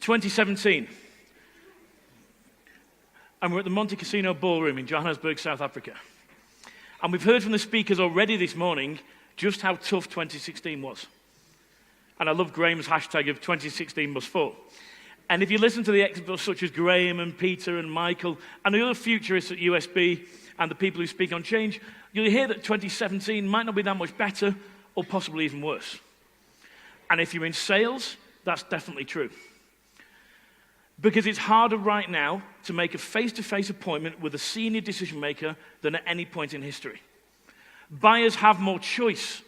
2017, and we're at the Monte Casino Ballroom in Johannesburg, South Africa. And we've heard from the speakers already this morning just how tough 2016 was. And I love Graham's hashtag of 2016 must fall. And if you listen to the experts such as Graham and Peter and Michael and the other futurists at USB and the people who speak on change, you'll hear that 2017 might not be that much better or possibly even worse. And if you're in sales, that's definitely true. Because it's harder right now to make a face-to-face appointment with a senior decision maker than at any point in history. Buyers have more choice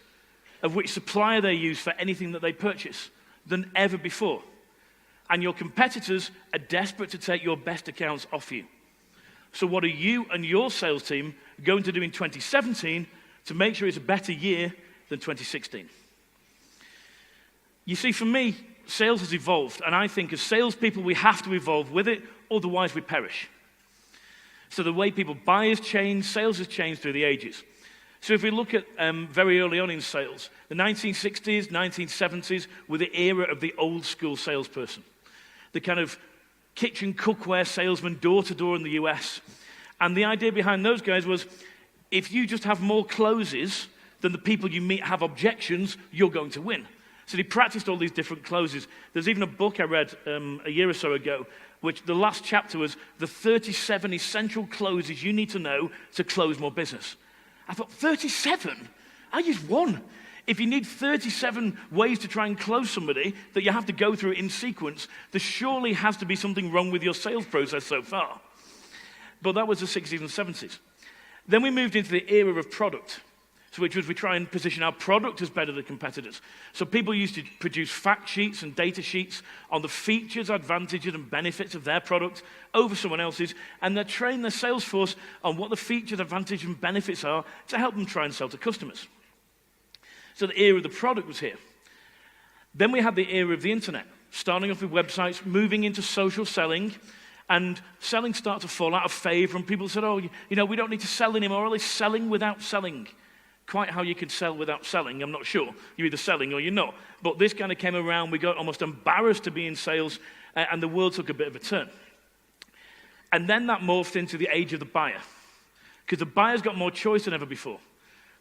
of which supplier they use for anything that they purchase than ever before. And your competitors are desperate to take your best accounts off you. So what are you and your sales team going to do in 2017 to make sure it's a better year than 2016? You see, for me, sales has evolved, and I think as salespeople we have to evolve with it, otherwise we perish. So the way people buy has changed, sales has changed through the ages. So if we look at very early on in sales, the 1960s, 1970s were the era of the old school salesperson. The kind of kitchen cookware salesman door to door in the US. And the idea behind those guys was, if you just have more closes than the people you meet have objections, you're going to win. So they practiced all these different closes. There's even a book I read a year or so ago, which the last chapter was the 37 essential closes you need to know to close more business. I thought, 37? I used one. If you need 37 ways to try and close somebody that you have to go through in sequence, there surely has to be something wrong with your sales process so far. But that was the 60s and 70s. Then we moved into the era of product, so which was we try and position our product as better than competitors. So people used to produce fact sheets and data sheets on the features, advantages, and benefits of their product over someone else's, and they train their sales force on what the features, advantages, and benefits are to help them try and sell to customers. So the era of the product was here. Then we had the era of the internet, starting off with websites, moving into social selling, and selling started to fall out of favor, and people said, oh, you know, we don't need to sell anymore, or selling without selling. Quite how you could sell without selling, I'm not sure. You're either selling or you're not. But this kind of came around, we got almost embarrassed to be in sales, and the world took a bit of a turn. And then that morphed into the age of the buyer, because the buyer's got more choice than ever before.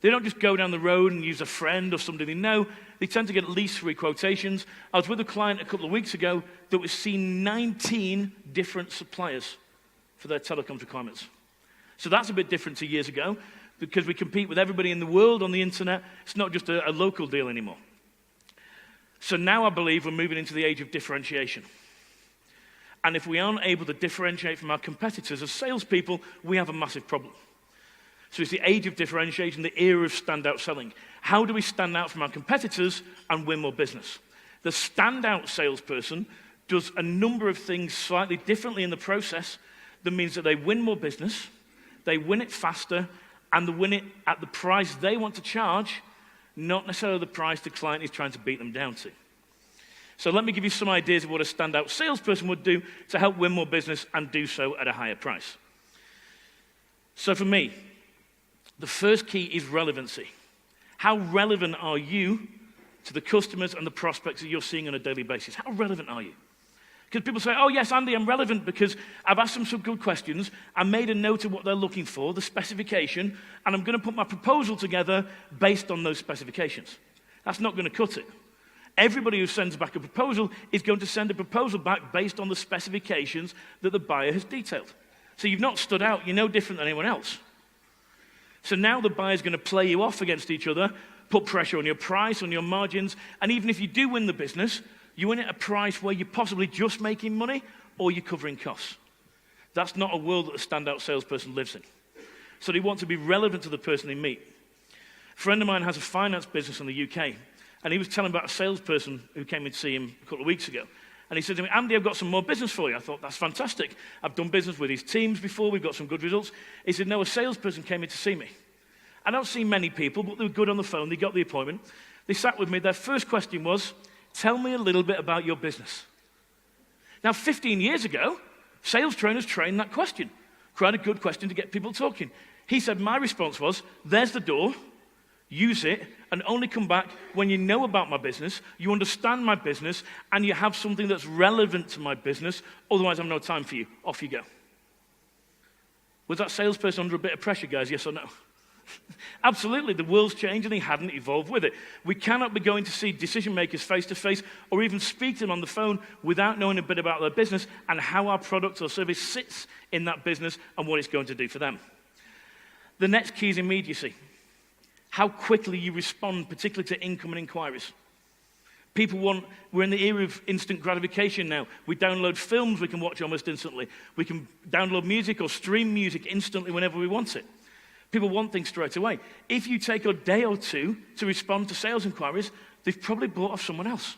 They don't just go down the road and use a friend or somebody they know. They tend to get at least 3 quotations. I was with a client a couple of weeks ago that was seeing 19 different suppliers for their telecoms requirements. So that's a bit different to years ago, because we compete with everybody in the world on the internet. It's not just a local deal anymore. So now I believe we're moving into the age of differentiation. And if we aren't able to differentiate from our competitors as salespeople, we have a massive problem. So it's the age of differentiation, the era of standout selling. How do we stand out from our competitors and win more business? The standout salesperson does a number of things slightly differently in the process that means that they win more business, they win it faster, and they win it at the price they want to charge, not necessarily the price the client is trying to beat them down to. So let me give you some ideas of what a standout salesperson would do to help win more business and do so at a higher price. So for me, the first key is relevancy. How relevant are you to the customers and the prospects that you're seeing on a daily basis? How relevant are you? Because people say, oh yes, Andy, I'm relevant because I've asked them some good questions, I made a note of what they're looking for, the specification, and I'm going to put my proposal together based on those specifications. That's not going to cut it. Everybody who sends back a proposal is going to send a proposal back based on the specifications that the buyer has detailed. So you've not stood out, you're no different than anyone else. So now the buyer's going to play you off against each other, put pressure on your price, on your margins, and even if you do win the business, you win at a price where you're possibly just making money or you're covering costs. That's not a world that a standout salesperson lives in. So they want to be relevant to the person they meet. A friend of mine has a finance business in the UK, and he was telling about a salesperson who came in to see him a couple of weeks ago. And he said to me, Andy, I've got some more business for you. I thought, that's fantastic. I've done business with his teams before. We've got some good results. He said, no, a salesperson came in to see me. I don't see many people, but they were good on the phone. They got the appointment. They sat with me. Their first question was, tell me a little bit about your business. Now, 15 years ago, sales trainers trained that question. Quite a good question to get people talking. He said, my response was, there's the door. use it, and only come back when you know about my business, you understand my business, and you have something that's relevant to my business. Otherwise, I have no time for you. Off you go. Was that salesperson under a bit of pressure, guys? Yes or no? Absolutely. The world's changed and he hadn't evolved with it. We cannot be going to see decision makers face to face or even speak to them on the phone without knowing a bit about their business and how our product or service sits in that business and what it's going to do for them. The next key is immediacy. How quickly you respond, particularly to incoming inquiries. We're in the era of instant gratification now. We download films we can watch almost instantly. We can download music or stream music instantly whenever we want it. People want things straight away. If you take a day or two to respond to sales inquiries, they've probably bought off someone else.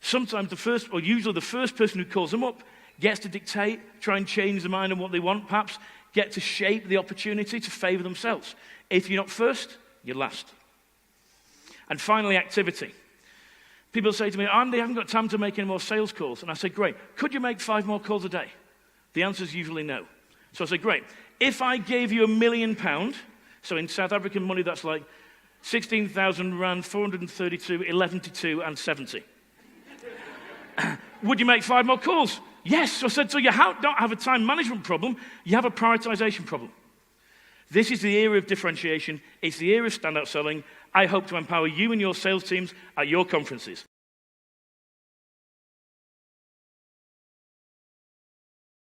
Sometimes usually the first person who calls them up gets to dictate, try and change their mind on what they want, perhaps get to shape the opportunity to favor themselves. If you're not first, you're last. And finally, activity. People say to me, Andy, I haven't got time to make any more sales calls. And I say, great. Could you make 5 more calls a day? The answer is usually no. So I say, great. If I gave you £1 million, so in South African money, that's like 16,000 rand, 432, 11, and 70. Would you make 5 more calls? Yes. So I said, so you don't have a time management problem, you have a prioritization problem. This is the era of differentiation. It's the era of standout selling. I hope to empower you and your sales teams at your conferences.